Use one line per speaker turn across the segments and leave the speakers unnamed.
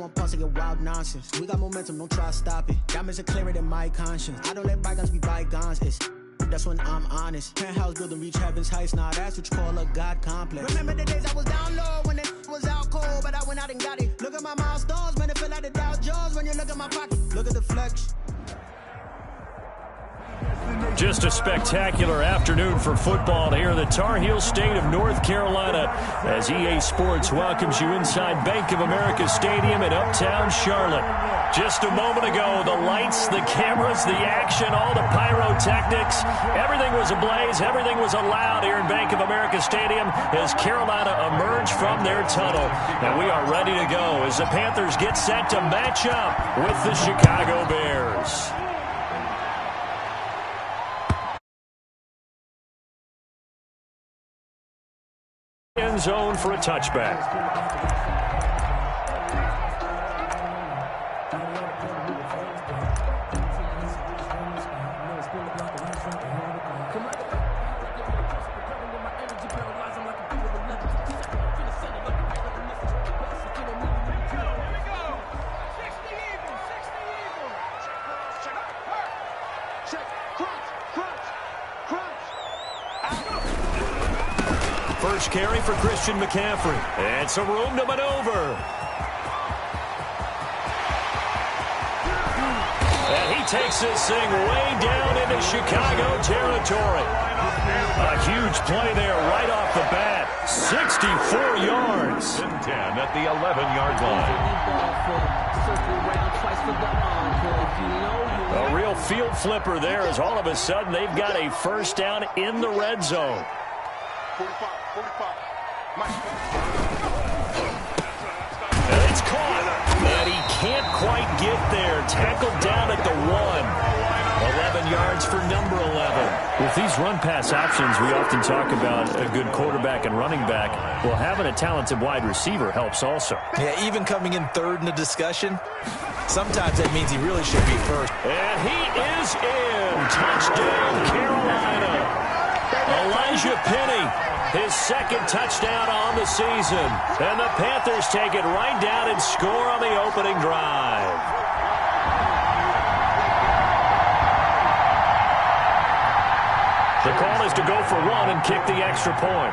on pause to get wild nonsense. We got momentum, don't try to stop it. Diamonds are clearer than my conscience. I don't let bygones be bygones. That's when I'm honest. Penthouse building, reach heaven's heights. Nah, that's what you call a God complex. Remember the days I was down low when it was out cold, but I went out and got it. Look at my milestones, man, it feel like the Dow Jones when you look at my pocket. Look at the flex.
Just a spectacular afternoon for football here in the Tar Heel state of North Carolina as EA Sports welcomes you inside Bank of America Stadium in Uptown Charlotte. Just a moment ago, the lights, the cameras, the action, all the pyrotechnics, everything was ablaze, everything was allowed here in Bank of America Stadium as Carolina emerged from their tunnel. And we are ready to go as the Panthers get set to match up with the Chicago Bears. End zone for a touchback. First carry for Christian McCaffrey. And some room to maneuver. And he takes this thing way down into Chicago territory. A huge play there right off the bat. 64 yards.
10 at the 11-yard line.
A real field flipper there as all of a sudden they've got a first down in the red zone.
45.
And it's caught. And he can't quite get there. Tackled down at the 1. 11 yards for number 11. With these run-pass options, we often talk about a good quarterback and running back. Well, having a talented wide receiver helps also.
Yeah, even coming in third in the discussion, sometimes that means he really should be first.
And he is in. Touchdown, Carolina. Elijah Penny. His second touchdown on the season. And the Panthers take it right down and score on the opening drive. The call is to go for one and kick the extra point.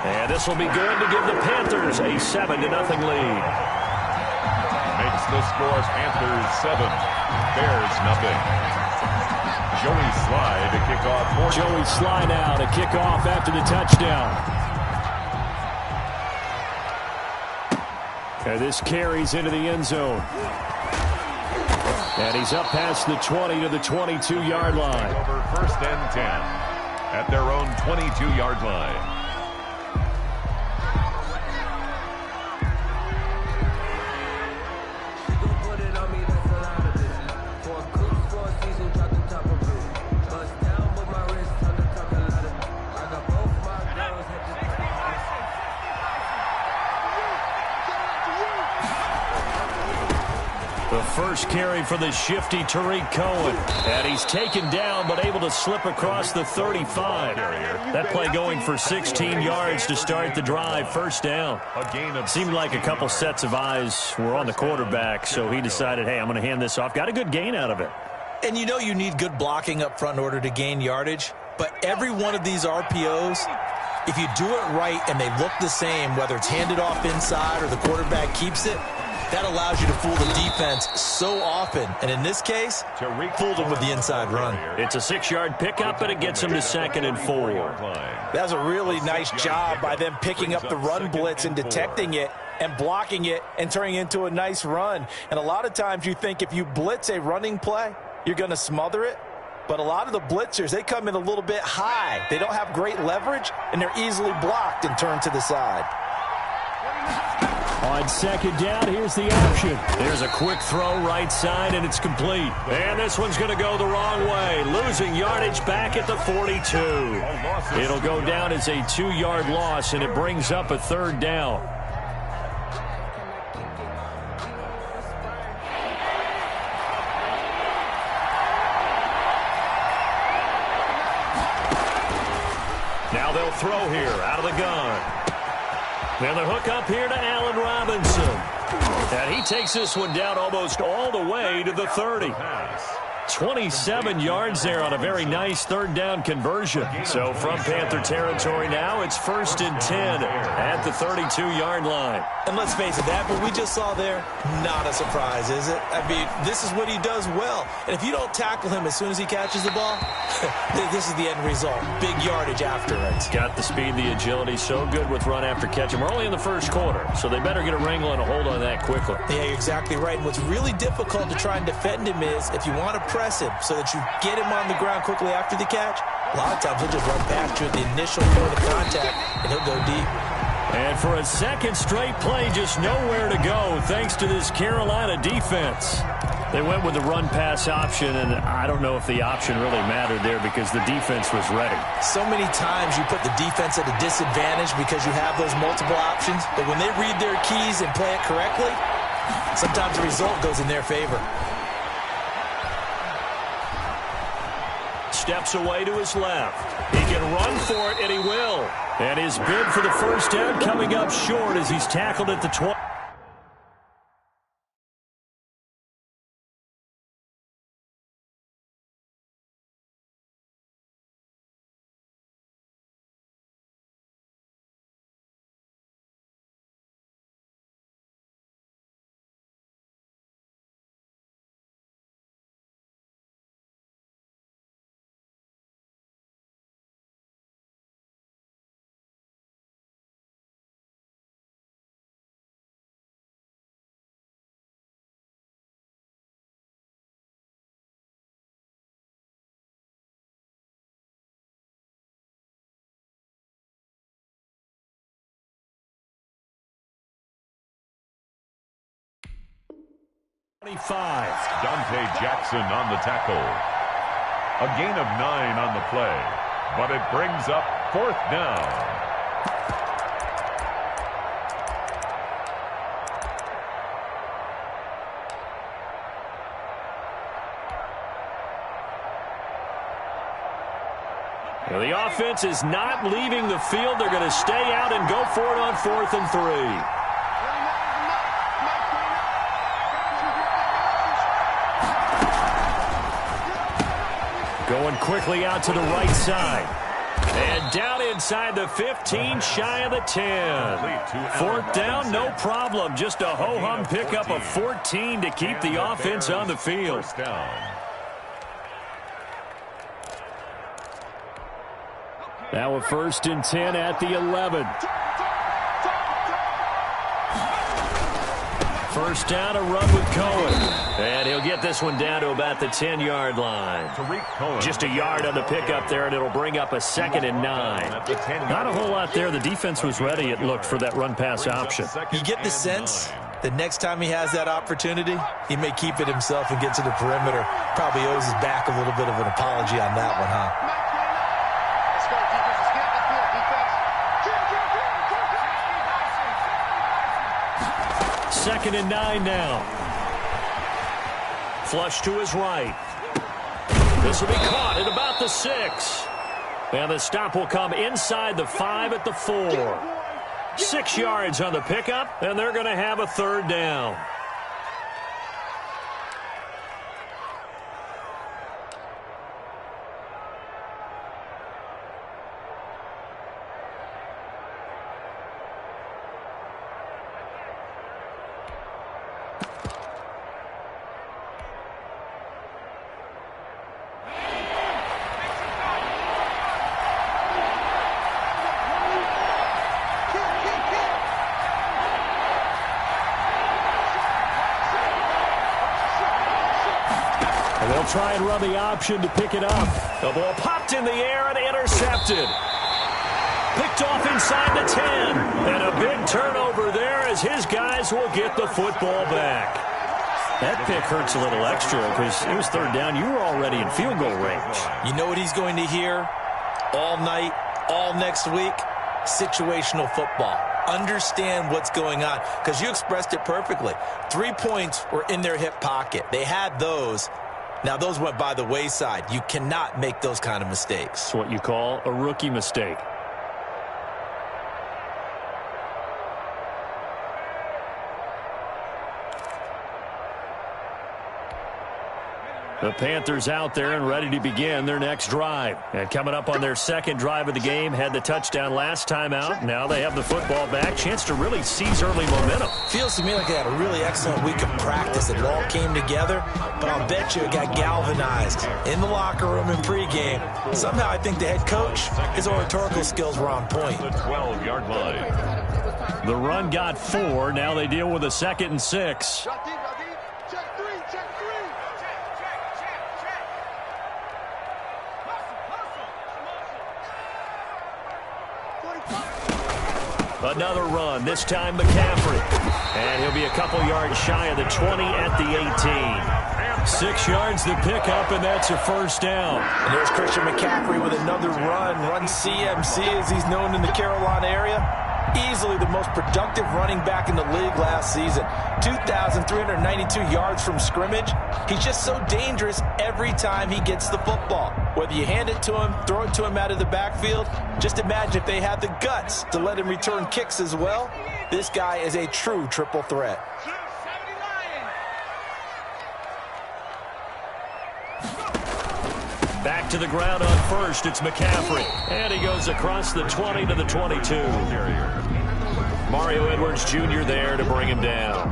And this will be good to give the Panthers a 7-0 lead.
Makes the score Panthers 7, Bears nothing. Joey Sly to kick off.
Joey Sly now to kick off after the touchdown. And this carries into the end zone. And he's up past the 20 to the 22-yard line.
Over first and 10 at their own 22-yard line.
First carry for the shifty Tariq Cohen. And he's taken down but able to slip across the 35. That play going for 16 yards to start the drive. First down. Seemed like a couple sets of eyes were on the quarterback, so he decided, hey, I'm going to hand this off. Got a good gain out of it.
And you know you need good blocking up front in order to gain yardage. But every one of these RPOs, if you do it right and they look the same, whether it's handed off inside or the quarterback keeps it, that allows you to fool the defense so often. And in this case, fooled them with the inside run.
It's a 6-yard pickup, and it gets him to 2nd and 4.
That's a really nice job by them picking up the run blitz and detecting it and blocking it and turning it into a nice run. And a lot of times you think if you blitz a running play, you're going to smother it. But a lot of the blitzers, they come in a little bit high. They don't have great leverage, and they're easily blocked and turned to the side.
On second down, here's the option. There's a quick throw right side, and it's complete. And this one's going to go the wrong way. Losing yardage back at the 42. It'll go down as a 2-yard loss, and it brings up a third down. Now they'll throw here out of the gun. And the hook up here to Allen Robinson. And he takes this one down almost all the way to the 30. 27 yards there on a very nice third down conversion. So from Panther territory now, it's 1st and 10 at the 32-yard line.
And let's face it, that what we just saw there, not a surprise, is it? I mean, this is what he does well. And if you don't tackle him as soon as he catches the ball, this is the end result. Big yardage after it.
Got the speed, the agility, so good with run after catch. And we're only in the first quarter, so they better get a wrangle and a hold on that quickly.
Yeah, you're exactly right. And what's really difficult to try and defend him is if you want to press him so that you get him on the ground quickly after the catch, a lot of times he'll just run past you at the initial point of contact, and he'll go deep.
And for a second straight play, just nowhere to go thanks to this Carolina defense. They went with the run-pass option, and I don't know if the option really mattered there because the defense was ready.
So many times you put the defense at a disadvantage because you have those multiple options, but when they read their keys and play it correctly, sometimes the result goes in their favor.
Steps away to his left. He can run for it, and he will. And his bid for the first down coming up short as he's tackled at the 20.
Dante Jackson on the tackle. A gain of 9 on the play, but it brings up 4th down.
Well, the offense is not leaving the field. They're going to stay out and go for it on 4th and 3. Going quickly out to the right side. And down inside the 15, shy of the 10. 4th down, no problem. Just a ho-hum pickup of 14 to keep the offense on the field. Now a 1st and 10 at the 11. First down, a run with Cohen. And he'll get this one down to about the 10-yard line. Just a yard on the pickup there, and it'll bring up a 2nd and 9. Not a whole lot there. The defense was ready, it looked, for that run-pass option.
You get the sense that next time he has that opportunity, he may keep it himself and get to the perimeter. Probably owes his back a little bit of an apology on that one, huh?
2nd and 9 now. Flush to his right. This will be caught at about the 6. And the stop will come inside the 5 at the 4. 6 yards on the pickup, and they're going to have a 3rd down. They'll try and run the option to pick it up. The ball popped in the air and intercepted. Picked off inside the 10. And a big turnover there as his guys will get the football back. That pick hurts a little extra because it was 3rd down. You were already in field goal range.
You know what he's going to hear all night, all next week? Situational football. Understand what's going on, because you expressed it perfectly. 3 points were in their hip pocket. They had those. Now, those went by the wayside. You cannot make those kind of mistakes.
It's what you call a rookie mistake. The Panthers out there and ready to begin their next drive. And coming up on their second drive of the game, had the touchdown last time out. Now they have the football back. Chance to really seize early momentum.
Feels to me like they had a really excellent week of practice. It all came together, but I'll bet you it got galvanized in the locker room in pregame. Somehow I think the head coach, his oratorical skills were on point.
The 12-yard line.
The run got 4. Now they deal with a 2nd and 6. Another run, this time McCaffrey. And he'll be a couple yards shy of the 20 at the 18. 6 yards the pickup, and that's a first down.
And there's Christian McCaffrey with another run CMC as he's known in the Carolina area. Easily the most productive running back in the league last season. 2,392 yards from scrimmage. He's just so dangerous every time he gets the football. Whether you hand it to him, throw it to him out of the backfield, just imagine if they had the guts to let him return kicks as well. This guy is a true triple threat.
Back to the ground on first, it's McCaffrey. And he goes across the 20 to the 22. Mario Edwards Jr. there to bring him down.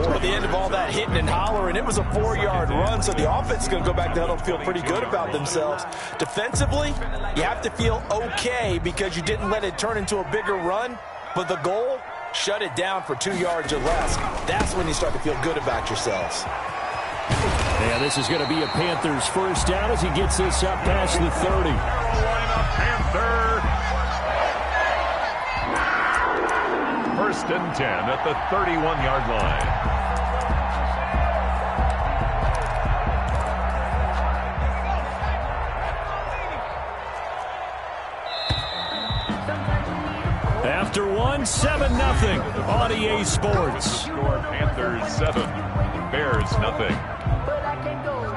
At the end of all that hitting and hollering, it was a 4-yard run, so the offense is going to go back to huddle and feel pretty good about themselves. Defensively, you have to feel okay because you didn't let it turn into a bigger run, but the goal, shut it down for 2 yards or less. That's when you start to feel good about yourselves.
And this is going to be a Panthers first down as he gets this up past the 30.
Panther. First and 10 at the 31-yard line.
After 1, 7-0 on EA Sports.
Score Panthers 7, Bears nothing.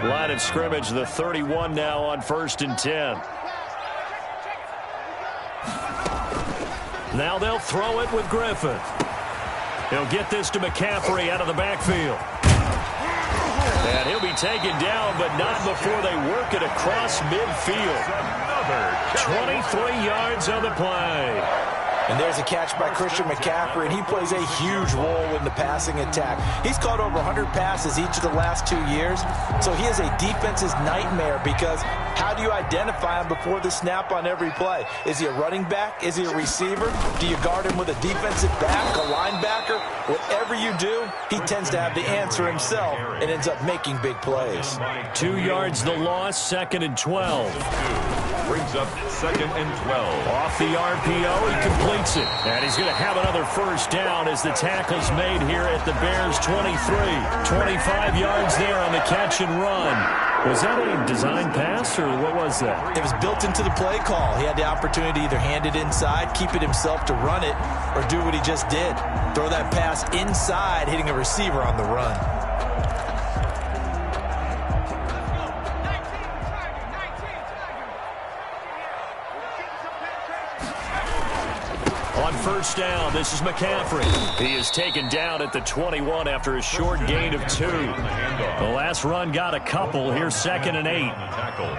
Line of scrimmage, the 31 now on first and 10. Now they'll throw it with Griffith. He'll get this to McCaffrey out of the backfield. And he'll be taken down, but not before they work it across midfield. 23 yards on the play.
And there's a catch by Christian McCaffrey, and he plays a huge role in the passing attack. He's caught over 100 passes each of the last 2 years, so he is a defense's nightmare because how do you identify him before the snap on every play? Is he a running back? Is he a receiver? Do you guard him with a defensive back, a linebacker? Whatever you do, he tends to have the answer himself and ends up making big plays.
2 yards the loss, 2nd and 12.
Brings up 2nd and 12.
Off the RPO, he completes it. And he's going to have another first down as the tackle's made here at the Bears 23. 25 yards there on the catch and run. Was that a design pass, or what was that?
It was built into the play call. He had the opportunity to either hand it inside, keep it himself to run it, or do what he just did. Throw that pass inside, hitting a receiver on the run.
First down, this is McCaffrey. He is taken down at the 21 after a short gain of 2. The last run got a couple. Here's 2nd and 8.
Tackle.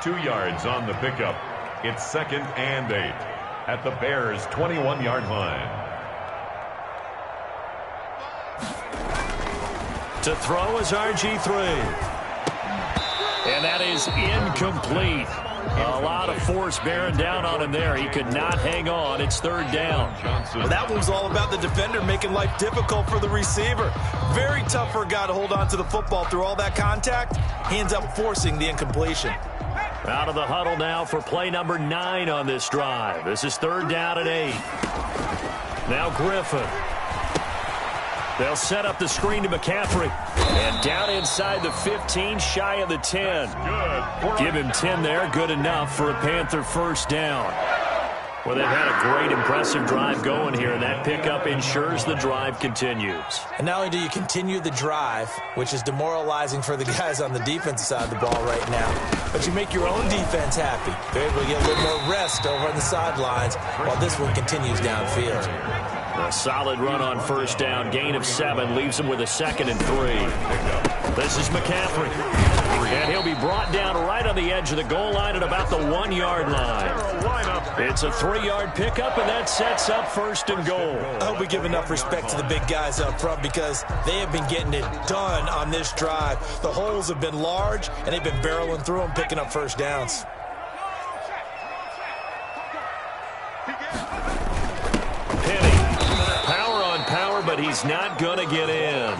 2 yards on the pickup. It's 2nd and 8 at the Bears' 21-yard line.
To throw is RG3. And that is incomplete. A lot of force bearing down on him there. He could not hang on. It's 3rd down.
Well, that one was all about the defender making life difficult for the receiver. Very tough for a guy to hold on to the football through all that contact. He ends up forcing the incompletion.
Out of the huddle now for play number 9 on this drive. This is 3rd down and 8. Now Griffith. They'll set up the screen to McCaffrey. And down inside the 15, shy of the 10. Give him 10 there, good enough for a Panther first down. Well, they've had a great, impressive drive going here, and that pickup ensures the drive continues.
And not only do you continue the drive, which is demoralizing for the guys on the defensive side of the ball right now, but you make your own defense happy. They're able to get a little more rest over on the sidelines while this one continues downfield.
A solid run on first down. Gain of 7 leaves him with a 2nd and 3. This is McCaffrey. And he'll be brought down right on the edge of the goal line at about the 1-yard line. It's a 3-yard pickup, and that sets up first and goal.
I hope we give enough respect to the big guys up front because they have been getting it done on this drive. The holes have been large, and they've been barreling through them, picking up first downs.
But he's not going to get in.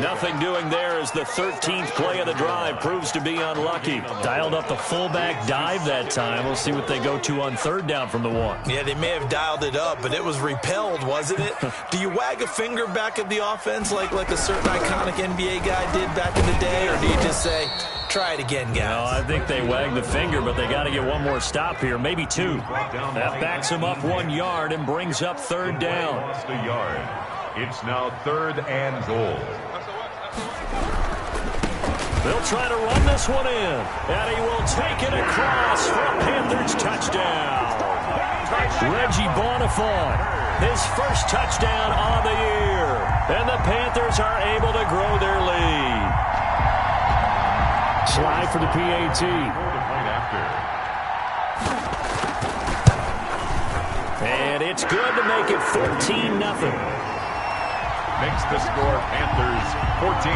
Nothing doing there as the 13th play of the drive proves to be unlucky. Dialed up the fullback dive that time. We'll see what they go to on third down from the 1.
Yeah, they may have dialed it up, but it was repelled, wasn't it? Do you wag a finger back at the offense like a certain iconic NBA guy did back in the day, or do you just say, try it again, guys?
No, I think they wag the finger, but they got to get one more stop here, maybe 2. That backs them up 1 yard and brings up third down.
Lost a yard. It's now third and goal.
They'll try to run this one in, and he will take it across for a Panthers touchdown. Reggie Bonifant, his first touchdown on the year, and the Panthers are able to grow their lead. Slide for the PAT. And it's good to make it 14-0.
Makes the score Panthers 14,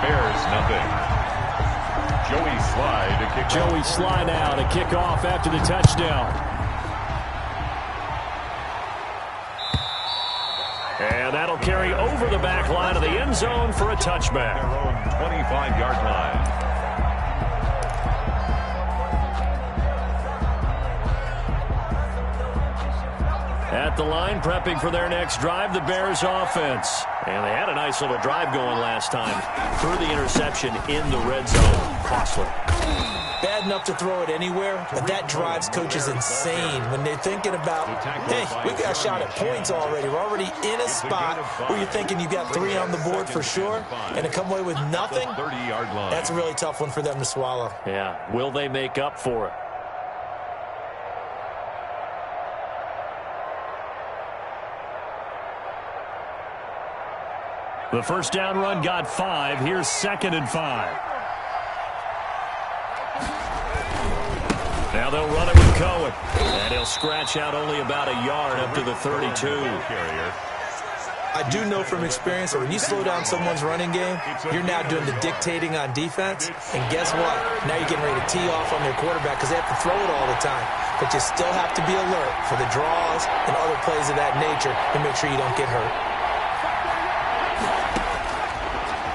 Bears nothing. Joey Slye to kick off.
Joey Slye now to kick off after the touchdown. And that'll carry over the back line of the end zone for a touchback.
Their own 25-yard line.
At the line, prepping for their next drive, the Bears offense. And they had a nice little drive going last time. Threw the interception in the red zone. Costly.
Bad enough to throw it anywhere, but that drives coaches insane when they're thinking about, hey, we got a shot at points already. We're already in a spot where you're thinking you got 3 on the board for sure, and to come away with nothing, that's a really tough one for them to swallow.
Yeah, will they make up for it? The first down run got 5. Here's 2nd and 5. Now they'll run it with Cohen. And he'll scratch out only about a yard up to the 32.
I do know from experience that when you slow down someone's running game, you're now doing the dictating on defense. And guess what? Now you're getting ready to tee off on their quarterback because they have to throw it all the time. But you still have to be alert for the draws and other plays of that nature to make sure you don't get hurt.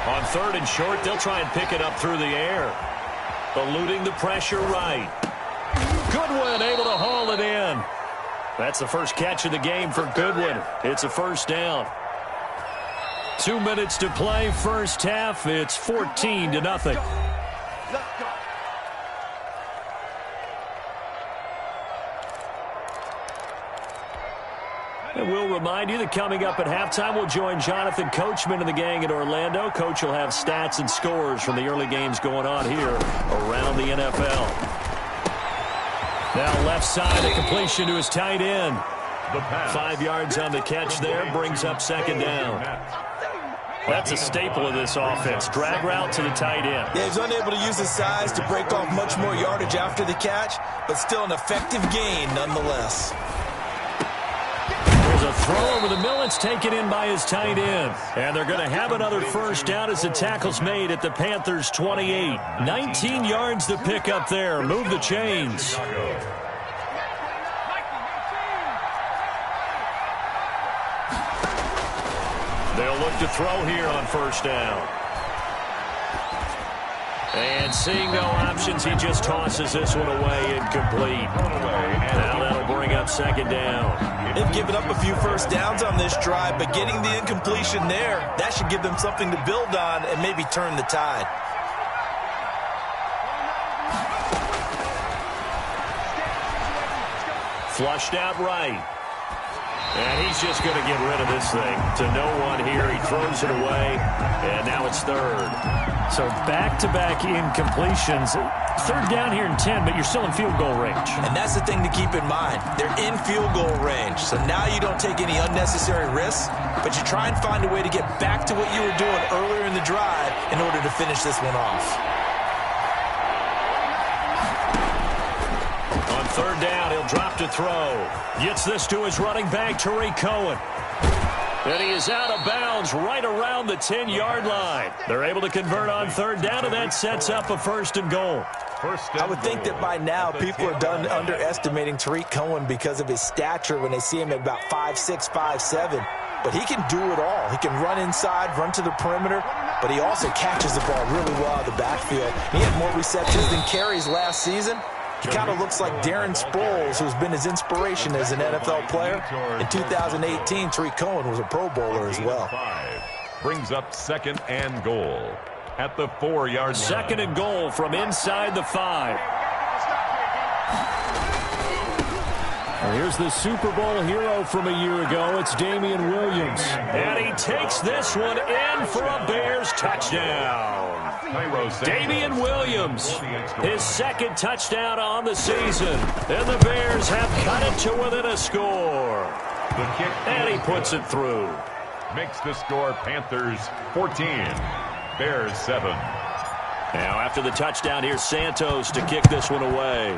On 3rd and short, they'll try and pick it up through the air. Eluding the pressure right. Goodwin able to haul it in. That's the first catch of the game for Goodwin. It's a first down. 2 minutes to play, first half. It's 14-0. And we'll remind you that coming up at halftime, we'll join Jonathan Coachman and the gang at Orlando. Coach will have stats and scores from the early games going on here around the NFL. Now left side, a completion to his tight end. 5 yards on the catch there, brings up 2nd down. That's a staple of this offense. Drag route to the tight end.
Yeah, he's unable to use his size to break off much more yardage after the catch, but still an effective gain nonetheless.
There's a throw over the middle. It's taken in by his tight end. And they're going to have another first down as the tackle's made at the Panthers' 28. 19 yards to pick up there. Move the chains. They'll look to throw here on first down. And seeing no options, he just tosses this one away incomplete. Now that'll bring up 2nd down.
They've given up a few first downs on this drive, but getting the incompletion there, that should give them something to build on and maybe turn the tide.
Flushed out right. And he's just going to get rid of this thing to no one here. He throws it away, and now it's third. So back-to-back incompletions. Third down here in 10, but you're still in field goal range.
And that's the thing to keep in mind. They're in field goal range. So now you don't take any unnecessary risks, but you try and find a way to get back to what you were doing earlier in the drive in order to finish this one off.
On third down, he'll drop to throw. Gets this to his running back, Tariq Cohen. And he is out of bounds right around the 10-yard line. They're able to convert on third down, and that sets up a first and goal.
I would think that by now people are done underestimating Tariq Cohen because of his stature when they see him at about 5'6", 5'7". But he can do it all. He can run inside, run to the perimeter, but he also catches the ball really well out of the backfield. He had more receptions than carries last season. He kind of looks like Darren Sproles, who's been his inspiration as an NFL player. In 2018, Tariq Cohen was a Pro Bowler as well.
Brings up second and goal at the 4-yard line.
Second and goal from inside the 5. Well, here's the Super Bowl hero from a year ago. It's Damian Williams. And he takes this one in for a Bears touchdown. Damian Williams, his second touchdown on the season. And the Bears have cut it to within a score. And he puts it through.
Makes the score Panthers 14, Bears 7.
Now after the touchdown, here's Santos to kick this one away.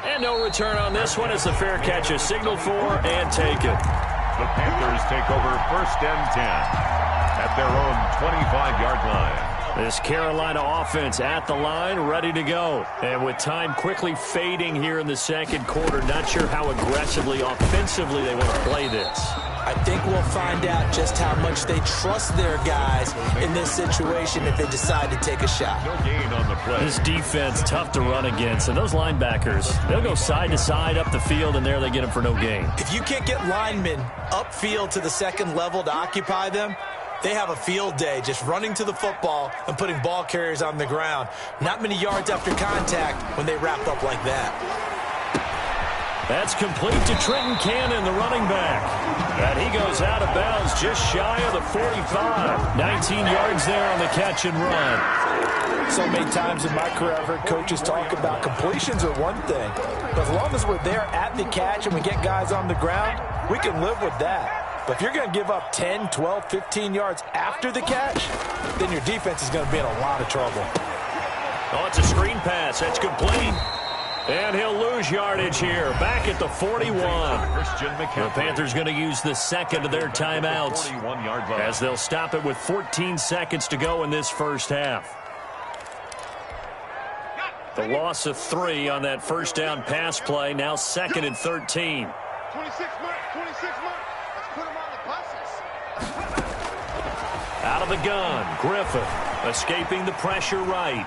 And no return on this one as the fair catch is signaled for and taken.
The Panthers take over first and 10 at their own 25-yard line.
This Carolina offense at the line, ready to go. And with time quickly fading here in the second quarter, not sure how aggressively, offensively they want to play this.
I think we'll find out just how much they trust their guys in this situation if they decide to take a shot.
No gain on the play.
This defense, tough to run against. And those linebackers, they'll go side to side up the field, and there they get them for no gain.
If you can't get linemen upfield to the second level to occupy them, they have a field day just running to the football and putting ball carriers on the ground. Not many yards after contact when they wrap up like that.
That's complete to Trenton Cannon, the running back. And he goes out of bounds just shy of the 45. 19 yards there on the catch and run.
So many times in my career, I've heard coaches talk about completions are one thing. But as long as we're there at the catch and we get guys on the ground, we can live with that. But if you're going to give up 10, 12, 15 yards after the catch, then your defense is going to be in a lot of trouble.
Oh, it's a screen pass. That's complete. And he'll lose yardage here, back at the 41. The Panthers going to use the second of their timeouts as they'll stop it with 14 seconds to go in this first half. The loss of 3 on that first down pass play, now second and 13.
26 mark, 26 mark. Let's put them on the buses.
Out of the gun, Griffith escaping the pressure right.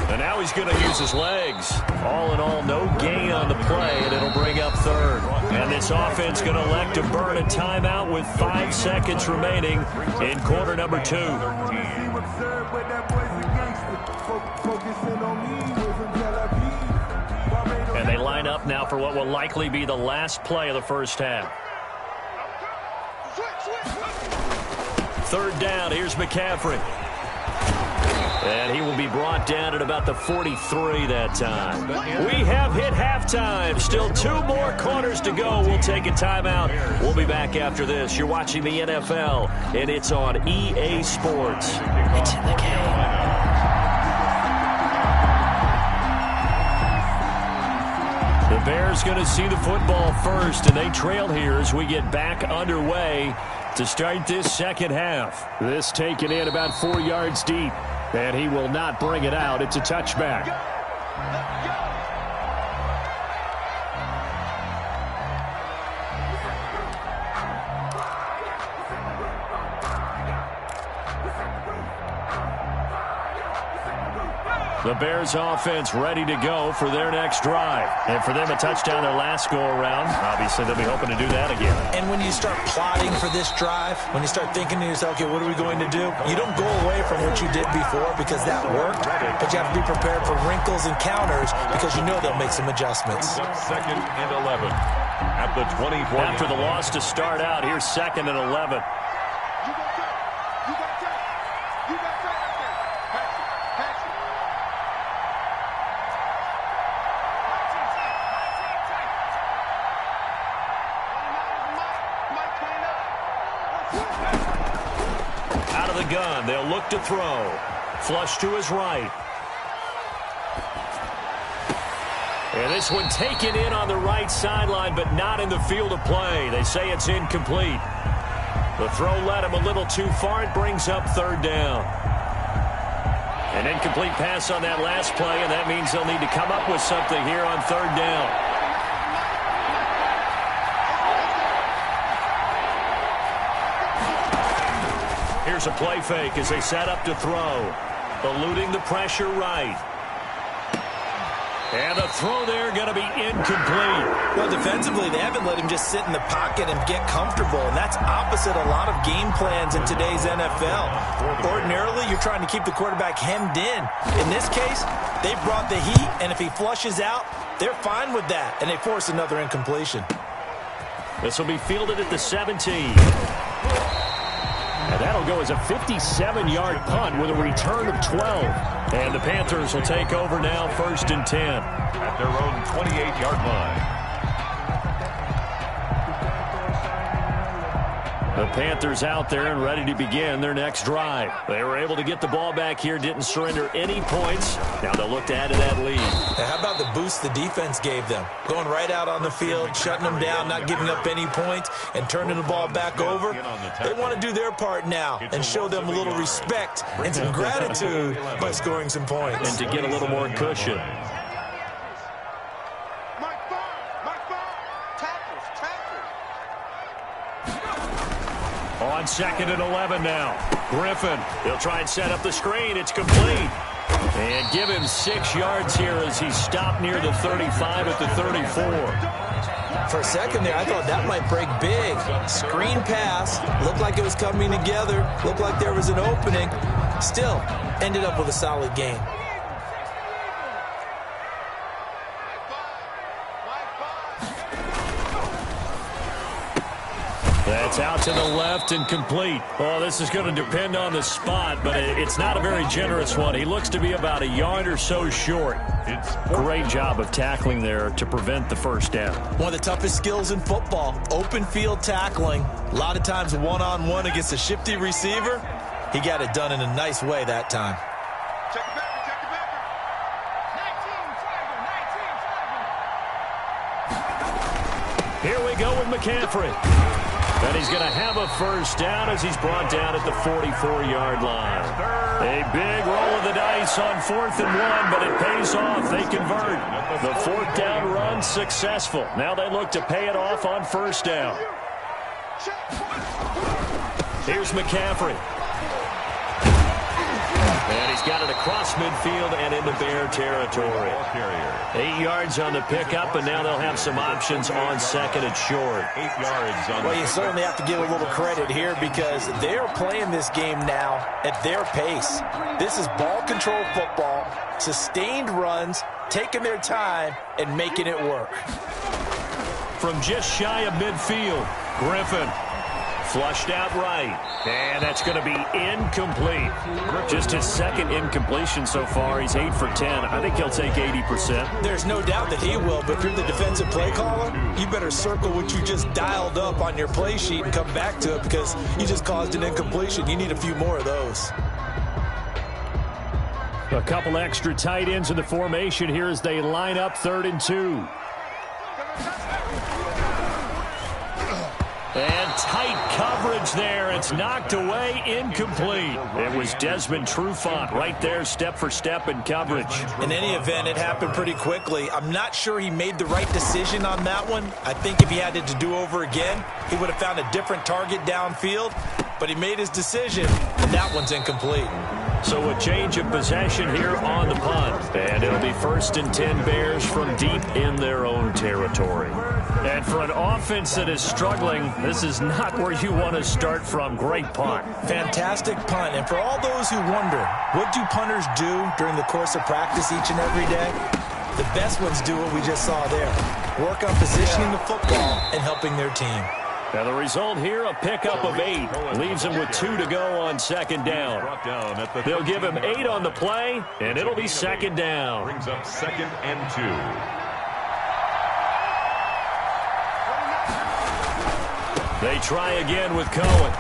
And now he's going to use his legs. All in all, no gain on the play, and it'll bring up third. And this offense going to elect to burn a timeout with 5 seconds remaining in quarter number 2. And they line up now for what will likely be the last play of the first half. Third down, here's McCaffrey. And he will be brought down at about the 43 that time. We have hit halftime. Still 2 more quarters to go. We'll take a timeout. We'll be back after this. You're watching the NFL, and it's on EA Sports. It's in the game. The Bears going to see the football first, and they trail here as we get back underway to start this second half. This taken in about 4 yards deep. And he will not bring it out. It's a touchback. The Bears offense ready to go for their next drive. And for them, a touchdown their last go-around. Obviously, they'll be hoping to do that again.
And when you start plotting for this drive, when you start thinking to yourself, okay, what are we going to do? You don't go away from what you did before because that worked, but you have to be prepared for wrinkles and counters because you know they'll make some adjustments.
Second and 11 at the 24.
After the loss to start out, here's second and 11.
Out of the gun, they'll look to throw. Flush to his right.
And this one taken in on the right sideline, but not in the field of play. They say it's incomplete. The throw led him a little too far. It brings up third down. An incomplete pass on that last play, and that means they'll need to come up with something here on third down. Here's a play fake as they set up to throw. Eluding the pressure right. And the throw there going to be incomplete.
Well, defensively, they haven't let him just sit in the pocket and get comfortable, and that's opposite a lot of game plans in today's NFL. Ordinarily, you're trying to keep the quarterback hemmed in. In this case, they brought the heat, and if he flushes out, they're fine with that, and they force another incompletion.
This will be fielded at the 17. And that'll go as a 57-yard punt with a return of 12. And the Panthers will take over now, first and 10.
At their own 28-yard line.
The Panthers out there and ready to begin their next drive. They were able to get the ball back here, didn't surrender any points. Now they'll look to add to that lead.
Now, how about the boost the defense gave them? Going right out on the field, shutting them down, not giving up any points, and turning the ball back over. They want to do their part now and show them a little respect and some gratitude by scoring some points.
And to get a little more cushion. On second and 11 now. Griffin, he'll try and set up the screen. It's complete. And give him 6 yards here as he stopped near the 35 at the 34.
For a second there, I thought that might break big. Screen pass. Looked like it was coming together. Looked like there was an opening. Still, ended up with a solid game.
That's out to the left and complete. Oh, this is going to depend on the spot, but it's not a very generous one. He looks to be about a yard or so short. Great job of tackling there to prevent the first down.
One of the toughest skills in football, open field tackling. A lot of times one-on-one against a shifty receiver. He got it done in a nice way that time.
Check it back.
Here we go with McCaffrey. And he's going to have a first down as he's brought down at the 44-yard line. A big roll of the dice on 4th and 1, but it pays off. They convert. The 4th down run successful. Now they look to pay it off on first down. Here's McCaffrey. And he's got it across midfield and into Bear territory. 8 yards on the pickup, and now they'll have some options on second and short.
8 yards on.
Well, you certainly have to give a little credit here because they're playing this game now at their pace. This is ball control football, sustained runs, taking their time, and making it work.
From just shy of midfield, Griffin flushed out right. And that's going to be incomplete. Just his second incompletion so far. He's 8 for 10. I think he'll take 80%.
There's no doubt that he will, but if you're the defensive play caller, you better circle what you just dialed up on your play sheet and come back to it because you just caused an incompletion. You need a few more of those.
A couple extra tight ends in the formation here as they line up 3rd and 2. And tight coverage there. It's knocked away, incomplete. It was Desmond Trufant right there, step for step in coverage.
In any event, it happened pretty quickly. I'm not sure he made the right decision on that one. I think if he had it to do over again, he would have found a different target downfield. But he made his decision, and that one's incomplete.
So a change of possession here on the punt. And it'll be 1st and 10 Bears from deep in their own territory. And for an offense that is struggling, this is not where you want to start from. Great punt.
Fantastic punt. And for all those who wonder, what do punters do during the course of practice each and every day? The best ones do what we just saw there. Work on positioning the football and helping their team.
Now the result here, a pickup of 8. Leaves him with 2 to go on 2nd down. They'll give him 8 on the play, and it'll be 2nd down.
Brings up 2nd and 2.
They try again with Cohen.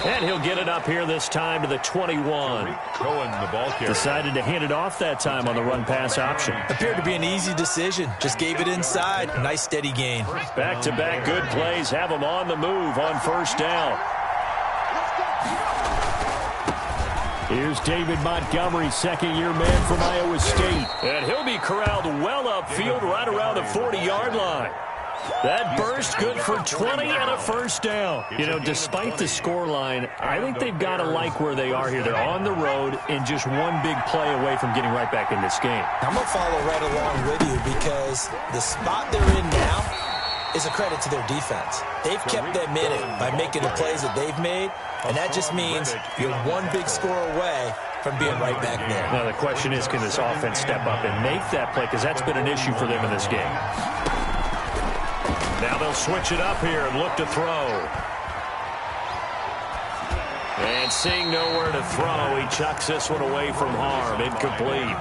And he'll get it up here this time to the 21.
Cohen, the ball carrier.
Decided to hand it off that time on the run-pass option.
Appeared to be an easy decision. Just gave it inside. Nice steady gain.
Back-to-back good plays have him on the move on 1st down. Here's David Montgomery, 2nd-year man from Iowa State. And he'll be corralled well upfield right around the 40-yard line. That burst good for 20 and a 1st down. You know, despite the scoreline, I think they've got to like where they are here. They're on the road and just one big play away from getting right back in this game.
I'm going to follow right along with you because the spot they're in now is a credit to their defense. They've kept them in it by making the plays that they've made, and that just means you're one big score away from being right back there.
Now, the question is, can this offense step up and make that play? Because that's been an issue for them in this game. Now they'll switch it up here and look to throw. And seeing nowhere to throw, he chucks this one away from harm. Incomplete.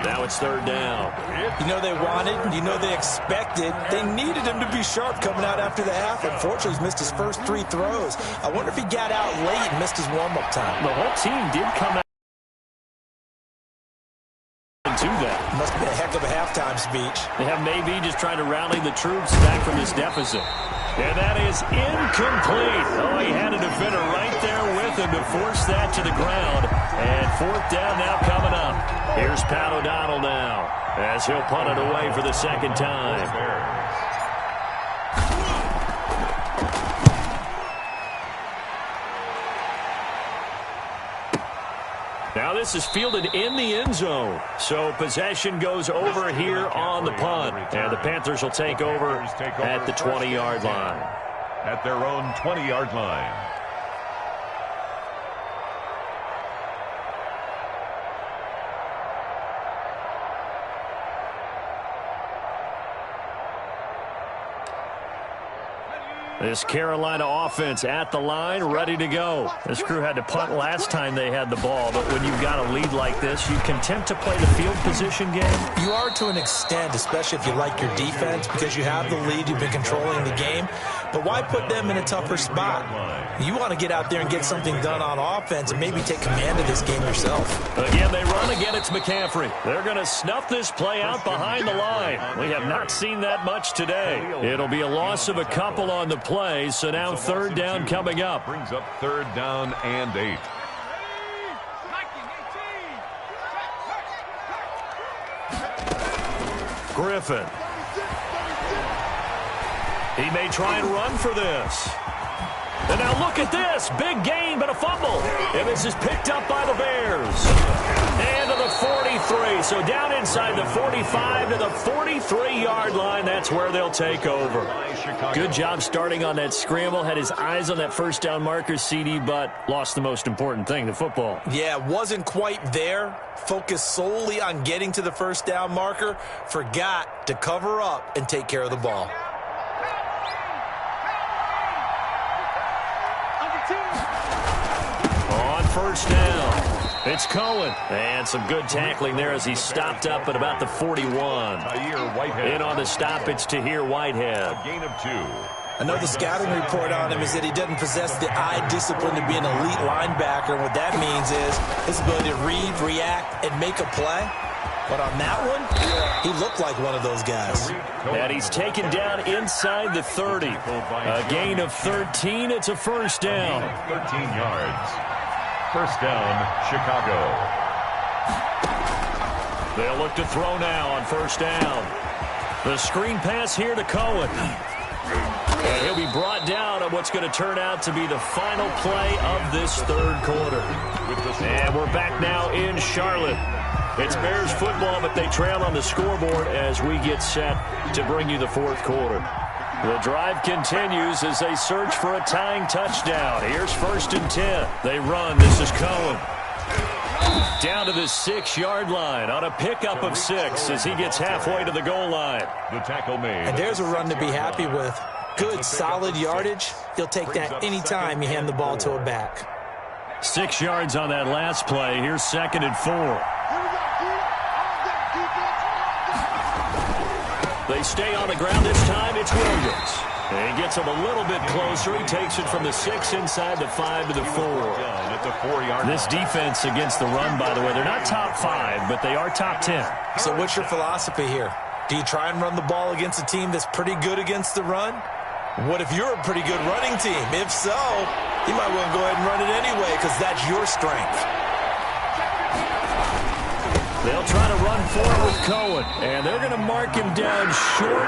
Now it's 3rd down.
You know they wanted, you know they expected. They needed him to be sharp coming out after the half. Unfortunately, he's missed his first 3 throws. I wonder if he got out late and missed his warm-up time.
The whole team did come out to that.
Must have been a heck of a halftime speech.
Yeah, maybe just trying to rally the troops back from this deficit. And that is incomplete. Oh, he had a defender right there with him to force that to the ground. And 4th down now coming up. Here's Pat O'Donnell now as he'll punt it away for the 2nd time. Now this is fielded in the end zone. So possession goes over here on the punt. And the Panthers will take over at the 20-yard line.
At their own 20-yard line.
This Carolina offense at the line, ready to go. This crew had to punt last time they had the ball, but when you've got a lead like this, you can attempt to play the field position game.
You are to an extent, especially if you like your defense, because you have the lead, you've been controlling the game. But why put them in a tougher spot? You want to get out there and get something done on offense and maybe take command of this game yourself.
Again, they run. Again, it's McCaffrey. They're going to snuff this play out behind the line. We have not seen that much today. It'll be a loss of a couple on the play, so now 3rd down coming up.
Brings up 3rd down and 8.
Griffin. He may try and run for this. And now look at this. Big gain, but a fumble. And this is picked up by the Bears. And to the 43. So down inside the 45 to the 43-yard line. That's where they'll take over. Good job starting on that scramble. Had his eyes on that 1st down marker, CD, but lost the most important thing, the football.
Yeah, wasn't quite there. Focused solely on getting to the 1st down marker. Forgot to cover up and take care of the ball.
On 1st down, it's Cohen. And some good tackling there as he stopped up at about the 41. In on the stop, it's Tahir Whitehead.
A gain of 2.
Another scouting report on him is that he doesn't possess the eye discipline to be an elite linebacker. And what that means is his ability to read, react, and make a play. But on that one, he looked like one of those guys.
And he's taken down inside the 30. A gain of 13. It's a 1st down.
13 yards. 1st down, Chicago.
They'll look to throw now on 1st down. The screen pass here to Cohen. And he'll be brought down on what's going to turn out to be the final play of this third quarter. And we're back now in Charlotte. It's Bears football, but they trail on the scoreboard as we get set to bring you the fourth quarter. The drive continues as they search for a tying touchdown. Here's 1st and 10. They run. This is Cohen. Down to the 6-yard line on a pickup of 6 as he gets halfway to the goal line.
The tackle made.
And there's a run to be happy with. Good, solid yardage. He'll take that any time you hand the ball to a back.
6 yards on that last play. Here's 2nd and 4. They stay on the ground this time. It's Williams. And he gets him a little bit closer. He takes it from the 6 inside the 5 to the 4. This defense against the run, by the way, they're not top 5, but they are top 10.
So what's your philosophy here? Do you try and run the ball against a team that's pretty good against the run? What if you're a pretty good running team? If so, you might want to go ahead and run it anyway because that's your strength.
They'll try to run forward with Cohen, and they're going to mark him down short,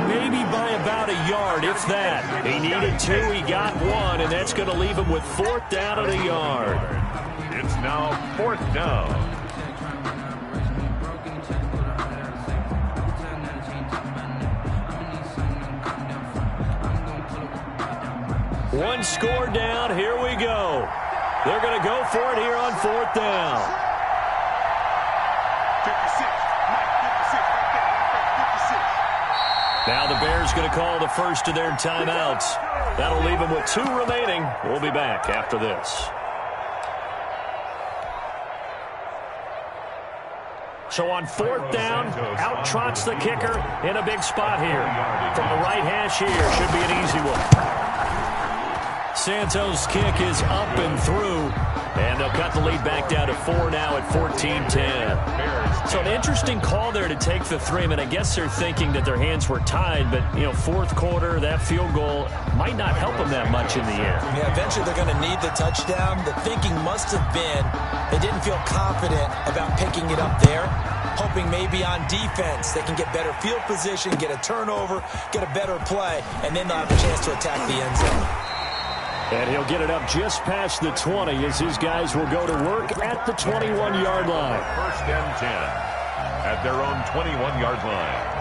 maybe by about a yard, if that. He needed 2, he got 1, and that's going to leave him with 4th down and a yard.
It's now 4th down.
One score down, here we go. They're going to go for it here on 4th down. Now the Bears going to call the first of their timeouts. That'll leave them with 2 remaining. We'll be back after this. So on 4th down, out trots the kicker in a big spot here. From the right hash here, should be an easy one. Santos' kick is up and through, and they'll cut the lead back down to 4 now at 14-10. So an interesting call there to take the 3. I mean, I guess they're thinking that their hands were tied, but, you know, 4th quarter, that field goal might not help them that much in the end.
Yeah, eventually they're going to need the touchdown. The thinking must have been they didn't feel confident about picking it up there, hoping maybe on defense they can get better field position, get a turnover, get a better play, and then they'll have a chance to attack the end zone.
And he'll get it up just past the 20 as his guys will go to work at the 21-yard line.
1st and 10 at their own 21-yard line.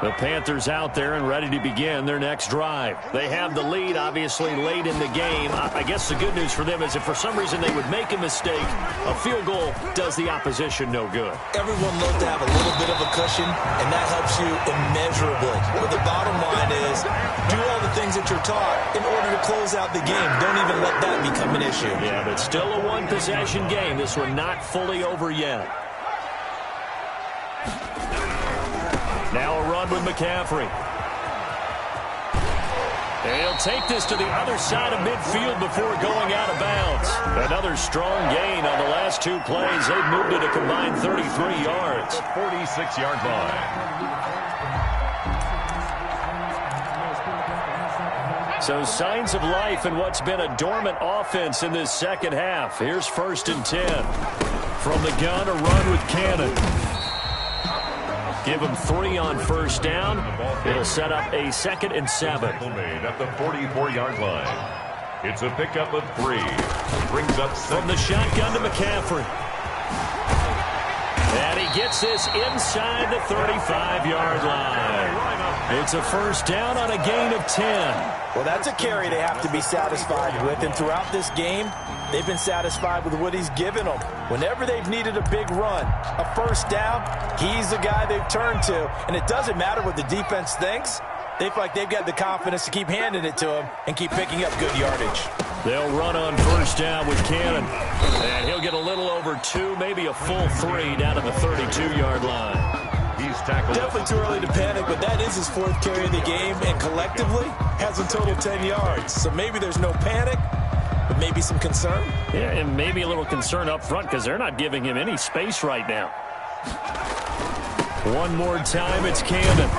The Panthers out there and ready to begin their next drive. They have the lead, obviously, late in the game. I guess the good news for them is if for some reason they would make a mistake, a field goal does the opposition no good.
Everyone loves to have a little bit of a cushion, and that helps you immeasurably. But the bottom line is do all the things that you're taught in order to close out the game. Don't even let that become an issue.
Yeah, but still a one-possession game. This one not fully over yet. Now a run with McCaffrey. And he'll take this to the other side of midfield before going out of bounds. Another strong gain on the last 2 plays. They've moved it a combined 33 yards.
46-yard line.
So signs of life in what's been a dormant offense in this second half. Here's 1st and 10. From the gun, a run with Cannon. Give him 3 on 1st down. It'll set up a 2nd and 7.
Made at the 44-yard line. It's a pickup of 3. Brings up 7.
From the shotgun to McCaffrey. And he gets this inside the 35-yard line. It's a 1st down on a gain of 10.
Well, that's a carry they have to be satisfied with. And throughout this game, they've been satisfied with what he's given them. Whenever they've needed a big run, a 1st down, he's the guy they've turned to. And it doesn't matter what the defense thinks. They feel like they've got the confidence to keep handing it to him and keep picking up good yardage.
They'll run on 1st down with Cannon. And he'll get a little over 2, maybe a full 3 down to the 32-yard line.
He's tackled.
Definitely too early to panic, but that is his 4th carry of the game, and collectively has a total 10 yards. So maybe there's no panic, but maybe some concern.
Yeah, and maybe a little concern up front because they're not giving him any space right now. One more time, it's Cannon.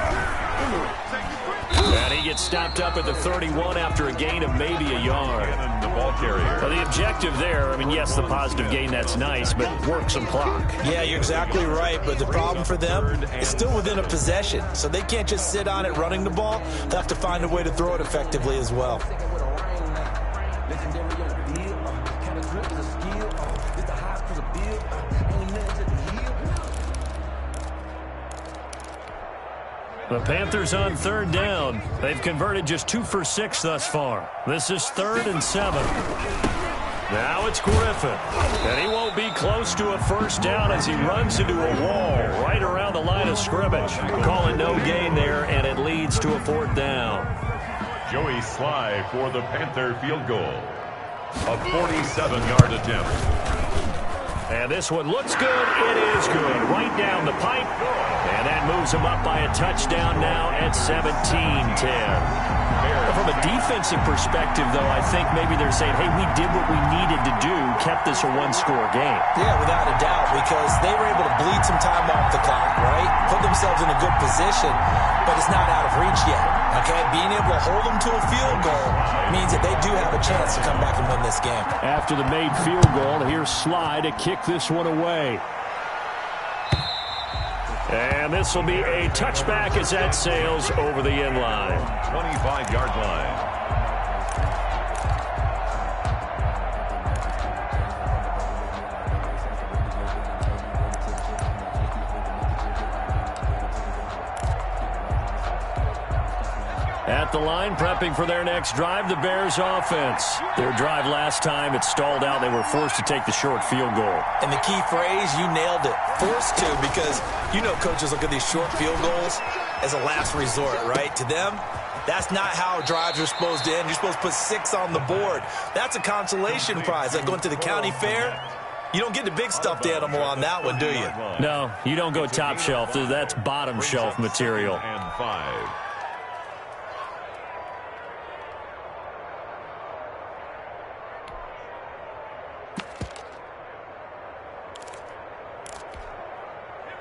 And he gets stopped up at the 31 after a gain of maybe a yard.
The ball carrier.
Well, the objective there, I mean, yes, the positive gain, that's nice, but work some clock.
Yeah, you're exactly right, but the problem for them is still within a possession, so they can't just sit on it running the ball. They'll have to find a way to throw it effectively as well.
The Panthers on third down. They've converted just 2 for 6 thus far. This is 3rd and 7. Now it's Griffin. And he won't be close to a first down as he runs into a wall right around the line of scrimmage. Calling no gain there, and it leads to a 4th down.
Joey Sly for the Panther field goal. A 47-yard attempt.
And this one looks good. It is good. Right down the pipe. And that moves him up by a touchdown now at 17-10. From a defensive perspective, though, I think maybe they're saying, hey, we did what we needed to do, kept this a one-score game.
Yeah, without a doubt, because they were able to bleed some time off the clock, right? Put themselves in a good position, but it's not out of reach yet, okay? Being able to hold them to a field goal means that they do have a chance to come back and win this game.
After the made field goal, here's Sly to kick this one away. And this will be a touchback as that sails over the end line.
25-yard line.
At the line, prepping for their next drive, the Bears offense. Their drive last time, it stalled out. They were forced to take the short field goal.
And the key phrase, you nailed it. Forced to, because you know coaches look at these short field goals as a last resort, right? To them, that's not how drives are supposed to end. You're supposed to put 6 on the board. That's a consolation prize. Like going to the county fair, you don't get the big stuffed animal on that one, do you?
No, you don't go top shelf. That's bottom shelf material.
And 5.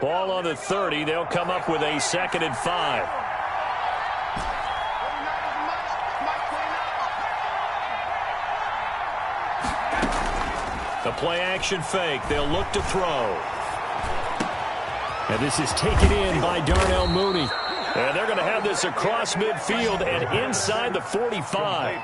Ball on the 30. They'll come up with a 2nd and 5. The play action fake. They'll look to throw. And this is taken in by Darnell Mooney. And they're going to have this across midfield and inside the 45.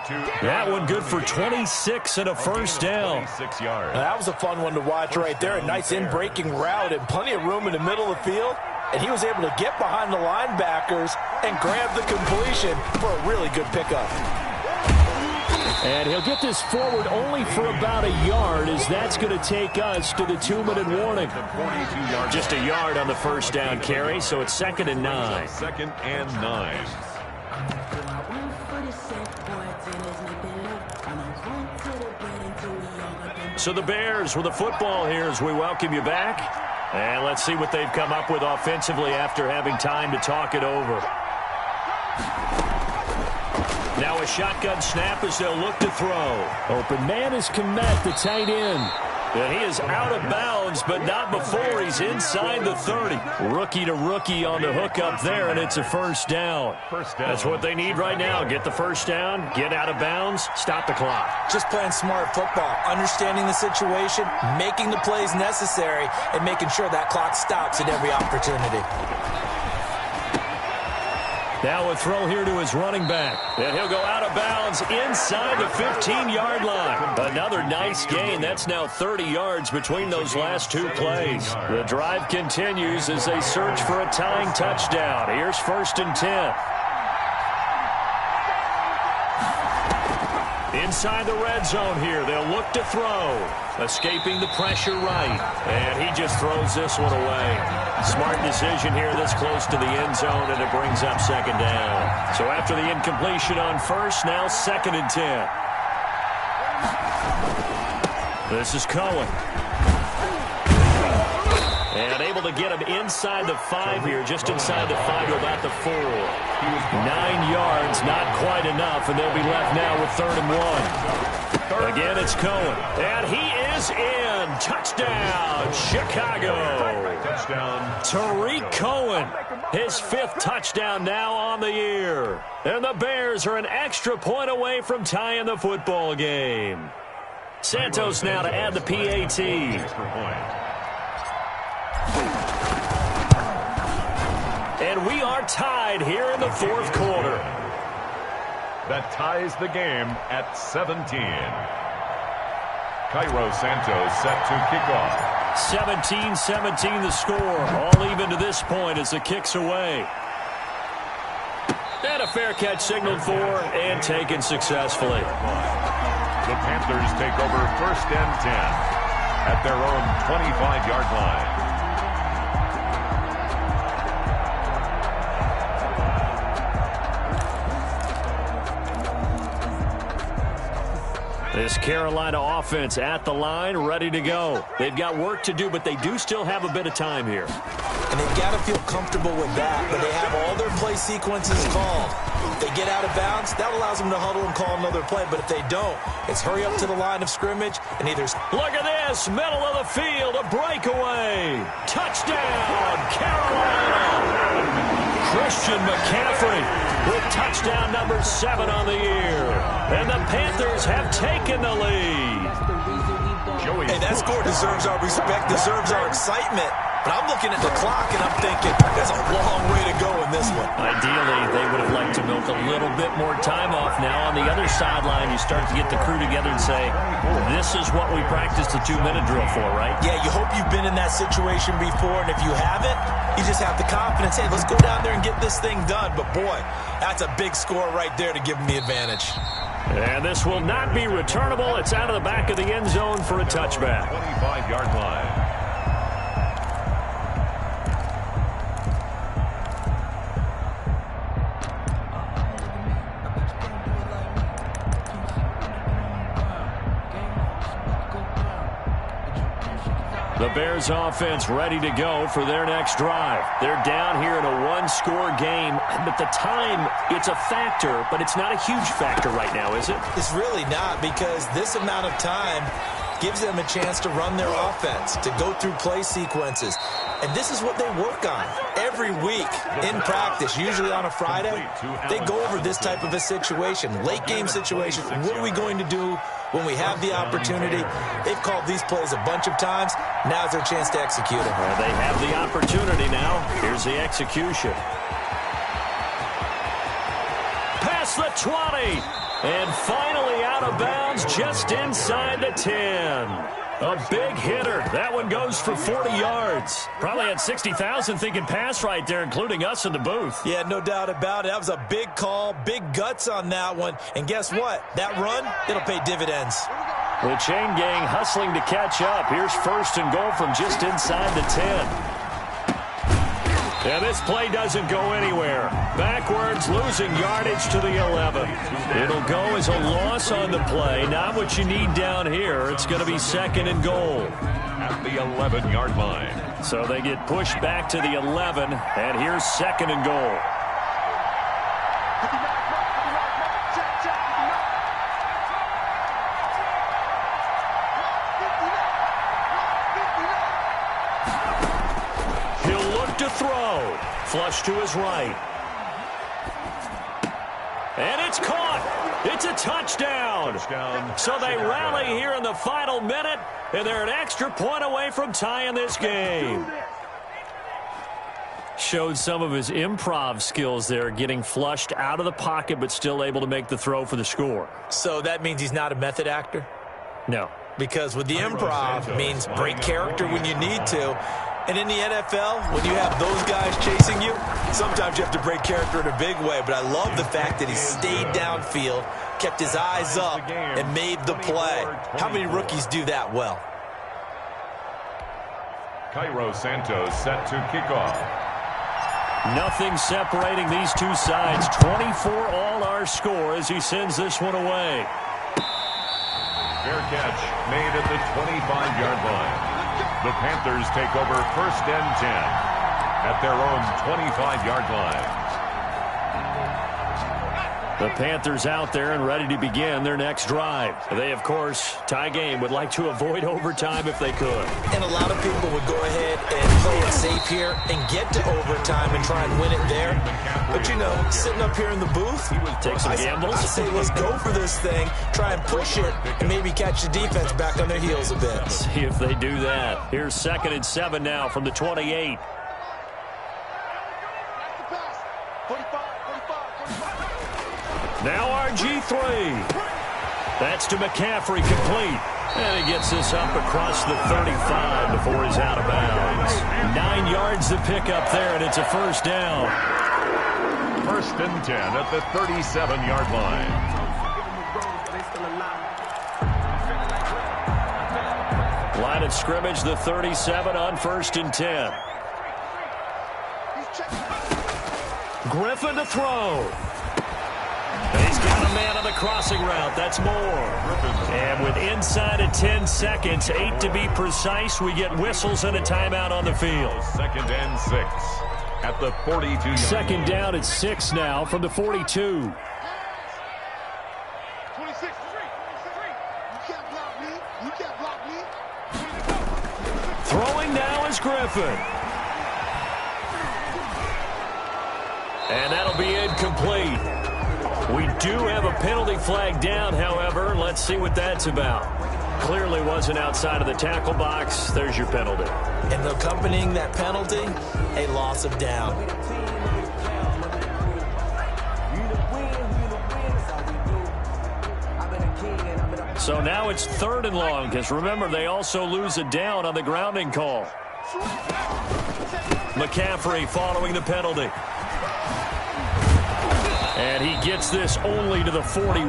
That one good for 26 and a first down.
26 yards.
That was a fun one to watch right there. A nice in-breaking route and plenty of room in the middle of the field. And he was able to get behind the linebackers and grab the completion for a really good pickup.
And he'll get this forward only for about a yard, as that's going to take us to the 2-minute warning. Just a yard on the first down carry, so it's 2nd and 9.
2nd and 9.
So the Bears with the football here as we welcome you back. And let's see what they've come up with offensively after having time to talk it over. Now a shotgun snap as they'll look to throw. Open man is Komet, the tight end. And he is out of bounds, but not before he's inside the 30. Rookie to rookie on the hook up there, and it's a first down. That's what they need right now. Get the first down, get out of bounds, stop the clock.
Just playing smart football, understanding the situation, making the plays necessary, and making sure that clock stops at every opportunity.
Now a throw here to his running back. And he'll go out of bounds inside the 15-yard line. Another nice gain. That's now 30 yards between those last 2 plays. The drive continues as they search for a tying touchdown. Here's 1st and 10. Inside the red zone here. They'll look to throw. Escaping the pressure right. And he just throws this one away. Smart decision here this close to the end zone, and it brings up 2nd down. So after the incompletion on first, now 2nd and 10. This is Cohen. And able to get him inside the 5 here, just inside the 5 to about the 4. 9 yards, not quite enough, and they'll be left now with 3rd and 1. Again, it's Cohen. And he is in. Touchdown, Chicago.
Touchdown.
Tariq Cohen, his 5th touchdown now on the year. And the Bears are an extra point away from tying the football game. Santos now to add the PAT. And we are tied here in the 4th quarter.
That ties the game at 17. Cairo Santos set to kick off.
17-17 the score. All even to this point as the kick's away. And a fair catch signaled for and taken successfully.
The Panthers take over 1st and 10 at their own 25-yard line.
This Carolina offense at the line, ready to go. They've got work to do, but they do still have a bit of time here.
And they've got to feel comfortable with that, but they have all their play sequences called. If they get out of bounds, that allows them to huddle and call another play, but if they don't, it's hurry up to the line of scrimmage and either...
Look at this, middle of the field, a breakaway. Touchdown, Carolina. Christian McCaffrey with touchdown number 7 on the year. And the Panthers have taken the lead.
Hey, that score deserves our respect, deserves our excitement. But I'm looking at the clock, and I'm thinking, there's a long way to go in this one.
Ideally, they would have liked to milk a little bit more time off. Now, on the other sideline, you start to get the crew together and say, this is what we practiced the 2-minute drill for, right?
Yeah, you hope you've been in that situation before, and if you haven't, you just have the confidence, hey, let's go down there and get this thing done. But, boy, that's a big score right there to give them the advantage.
And this will not be returnable. It's out of the back of the end zone for a touchback.
25-yard line.
The Bears offense ready to go for their next drive. They're down here in a 1-score game, but the time, it's a factor, but it's not a huge factor right now, is it?
It's really not, because this amount of time gives them a chance to run their offense, to go through play sequences. And this is what they work on every week in practice, usually on a Friday. They go over this type of a situation, late game situation. What are we going to do when we have the opportunity? They've called these plays a bunch of times. Now's their chance to execute them.
Well, they have the opportunity now. Here's the execution. Past the 20. And finally out of bounds just inside the 10. A big hitter. That one goes for 40 yards. Probably had 60,000 thinking pass right there, including us in the booth.
Yeah, no doubt about it. That was a big call, big guts on that one. And guess what? That run, it'll pay dividends.
The chain gang hustling to catch up. Here's 1st and goal from just inside the 10. And this play doesn't go anywhere. Backwards, losing yardage to the 11. It'll go as a loss on the play. Not what you need down here. It's going to be 2nd and goal.
At the 11-yard line.
So they get pushed back to the 11. And here's 2nd and goal. Throw. Flush to his right. And it's caught. It's a touchdown. So they rally here in the final minute, and they're an extra point away from tying this game. Showed some of his improv skills there, getting flushed out of the pocket, but still able to make the throw for the score.
So that means he's not a method actor?
No.
Because with the improv means break character when you need to. And in the NFL, when you have those guys chasing you, sometimes you have to break character in a big way. But I love the fact that he stayed downfield, kept his eyes up, and made the play. How many rookies do that well?
Cairo Santos set to kick off.
Nothing separating these two sides. 24 all our score as he sends this one away.
Fair catch made at the 25-yard line. The Panthers take over 1st and 10 at their own 25-yard line.
The Panthers out there and ready to begin their next drive. They, of course, tie game, would like to avoid overtime if they could.
And a lot of people would go ahead and play it safe here and get to overtime and try and win it there. But, you know, sitting up here in the booth,
take some gambles.
I say let's go for this thing, try and push it, and maybe catch the defense back on their heels a bit.
See if they do that. Here's 2nd and 7 now from the 28. Now RG3. That's to McCaffrey, complete. And he gets this up across the 35 before he's out of bounds. 9 yards to pick up there, and it's a first down.
1st and 10 at the 37-yard line.
Line of scrimmage, the 37 on 1st and 10. Griffin to throw. He's got a man on the crossing route. That's more. And with inside of 10 seconds, 8 to be precise, we get whistles and a timeout on the field.
2nd and 6 at the 42.
Second down at 6 now from the 42.
26. You can't block me. You can't block me.
Throwing now is Griffin. And that'll be incomplete. We do have a penalty flag down, however. Let's see what that's about. Clearly wasn't outside of the tackle box. There's your penalty.
And accompanying that penalty, a loss of down.
So now it's 3rd and long, because remember, they also lose a down on the grounding call. McCaffrey following the penalty. And he gets this only to the 41,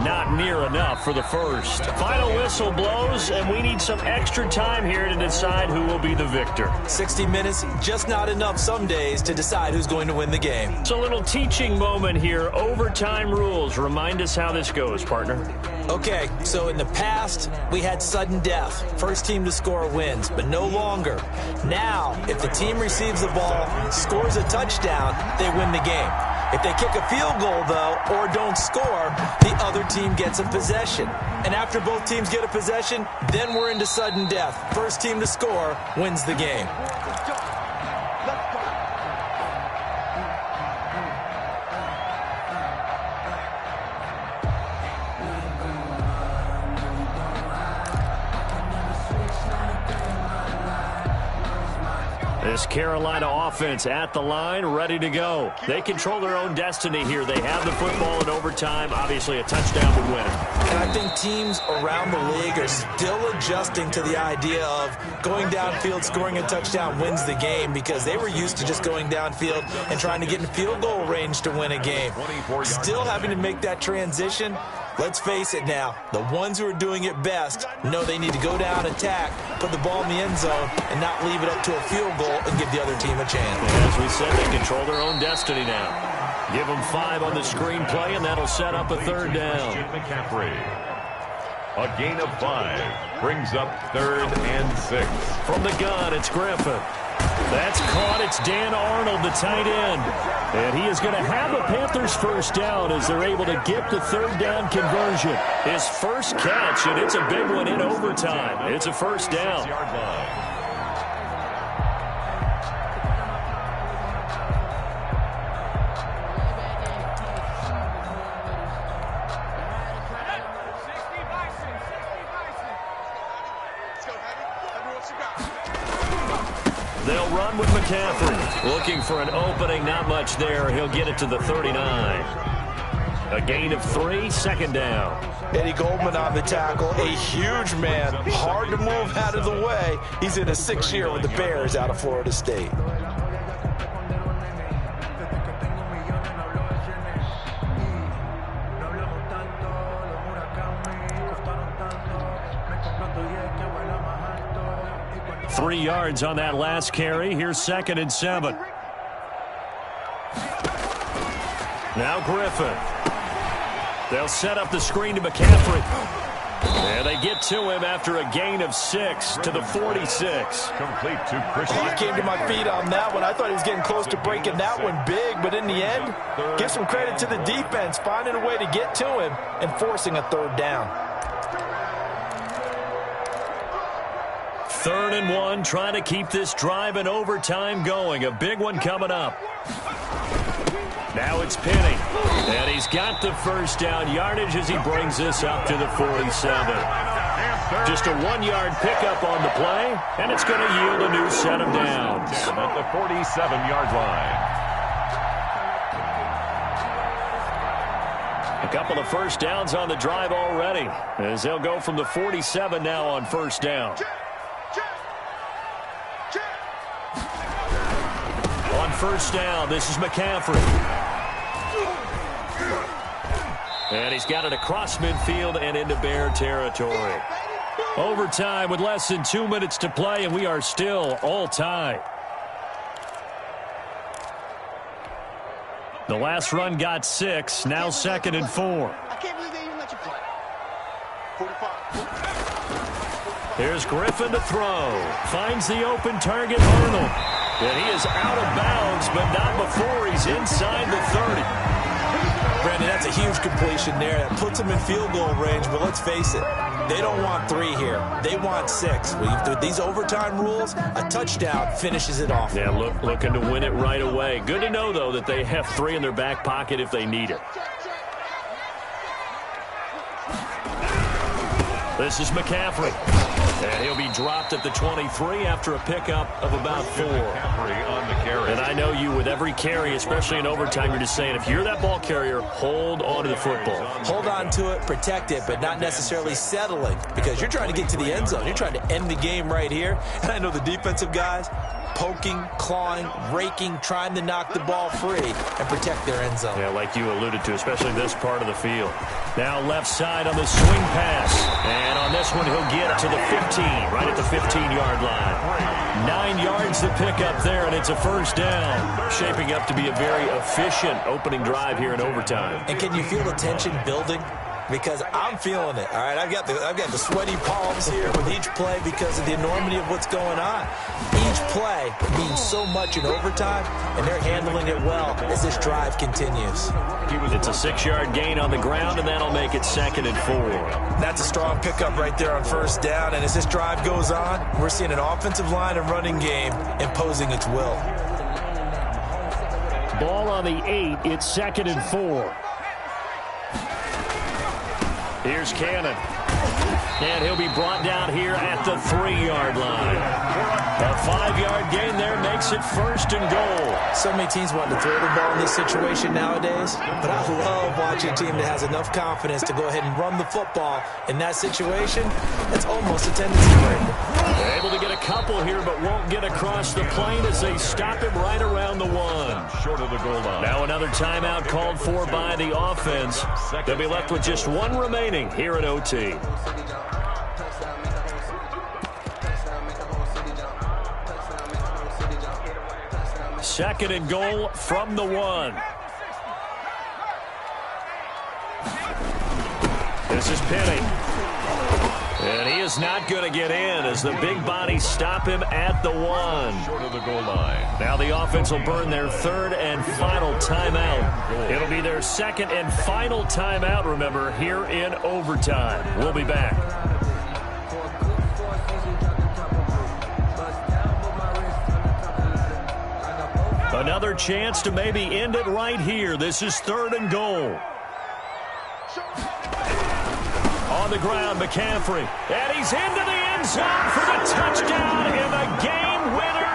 not near enough for the first. Final whistle blows, and we need some extra time here to decide who will be the victor.
60 minutes, just not enough some days to decide who's going to win the game.
It's a little teaching moment here. Overtime rules. Remind us how this goes, partner.
Okay, so in the past, we had sudden death. First team to score wins, but no longer. Now, if the team receives the ball, scores a touchdown, they win the game. If they kick a field goal, though, or don't score, the other team gets a possession. And after both teams get a possession, then we're into sudden death. First team to score wins the game.
This Carolina offense at the line, ready to go. They control their own destiny here. They have the football in overtime. Obviously, a touchdown would win it.
And I think teams around the league are still adjusting to the idea of going downfield, scoring a touchdown wins the game, because they were used to just going downfield and trying to get in field goal range to win a game. Still having to make that transition. Let's face it now, the ones who are doing it best know they need to go down, attack, put the ball in the end zone, and not leave it up to a field goal and give the other team a chance.
And as we said, they control their own destiny now. Give them 5 on the screenplay, and that'll set up a 3rd down.
McCaffrey. A gain of 5 brings up 3rd and 6.
From the gun, it's Griffin. That's caught. It's Dan Arnold, the tight end. And he is going to have a Panthers first down as they're able to get the 3rd down conversion. His first catch, and it's a big one in overtime. It's a first down. They'll run with McCaffrey. Looking for an opening, not much there. He'll get it to the 39. A gain of 3, 2nd down.
Eddie Goldman on the tackle, a huge man, hard to move out of the way. He's in his 6th year with the Bears out of Florida State.
Three yards on that last carry. Here's 2nd and 7. Now Griffin. They'll set up the screen to McCaffrey. And they get to him after a gain of 6 to the 46.
Complete to Christian.
I came to my feet on that one. I thought he was getting close to breaking that one big, but in the end, give some credit to the defense, finding a way to get to him and forcing a third down.
3rd and 1, trying to keep this drive in overtime going. A big one coming up. Now it's Penny. And he's got the first down yardage as he brings this up to the 47. Just a 1-yard pickup on the play, and it's going to yield a new set of downs.
Down at the 47-yard line.
A couple of first downs on the drive already, as they'll go from the 47 now on first down. On first down, this is McCaffrey. And he's got it across midfield and into Bear territory. Overtime with less than 2 minutes to play, and we are still all tied. The last run got 6, now 2nd and 4.
I can't believe they even let you play. 45.
Here's Griffin to throw. Finds the open target, Arnold. And he is out of bounds, but not before he's inside the 30.
Brandon, that's a huge completion there. That puts them in field goal range, but let's face it, they don't want 3 here. They want 6. With these overtime rules, a touchdown finishes it off.
Yeah, looking to win it right away. Good to know, though, that they have 3 in their back pocket if they need it. This is McCaffrey. And he'll be dropped at the 23 after a pickup of about 4.
On the carry.
And I know you, with every carry, especially in overtime, you're just saying, if you're that ball carrier, hold on to the football.
Hold on to it, protect it, but not necessarily settling, because you're trying to get to the end zone. You're trying to end the game right here. And I know the defensive guys poking, clawing, raking, trying to knock the ball free and protect their end zone.
Yeah, like you alluded to, especially this part of the field. Now left side on the swing pass. And on this one, he'll get to the 15, right at the 15-yard line. 9 yards to pick up there, and it's a first down. Shaping up to be a very efficient opening drive here in overtime.
And can you feel the tension building? Because I'm feeling it, all right? I've got the sweaty palms here with each play because of the enormity of what's going on. Each play means so much in overtime, and they're handling it well as this drive continues.
It's a 6-yard gain on the ground, and that'll make it 2nd and 4.
That's a strong pickup right there on first down, and as this drive goes on, we're seeing an offensive line and running game imposing its will.
Ball on the 8, it's 2nd and 4. Here's Cannon. And he'll be brought down here at the 3-yard line. A 5-yard gain there makes it 1st and goal.
So many teams want to throw the ball in this situation nowadays, but I love watching a team that has enough confidence to go ahead and run the football in that situation. That's almost a tendency breaker.
They're able to get a couple here, but won't get across the plane as they stop him right around the 1.
Short of the goal line.
Now another timeout called for by the offense. They'll be left with just 1 remaining here at OT. Second and goal from the 1. This is Penny. And he is not going to get in as the big bodies stop him at the 1.
Short of the goal line.
Now the offense will burn their 3rd and final timeout. It'll be their 2nd and final timeout, remember, here in overtime. We'll be back. Another chance to maybe end it right here. This is 3rd and goal. On the ground, McCaffrey. And he's into the end zone for the touchdown and the game winner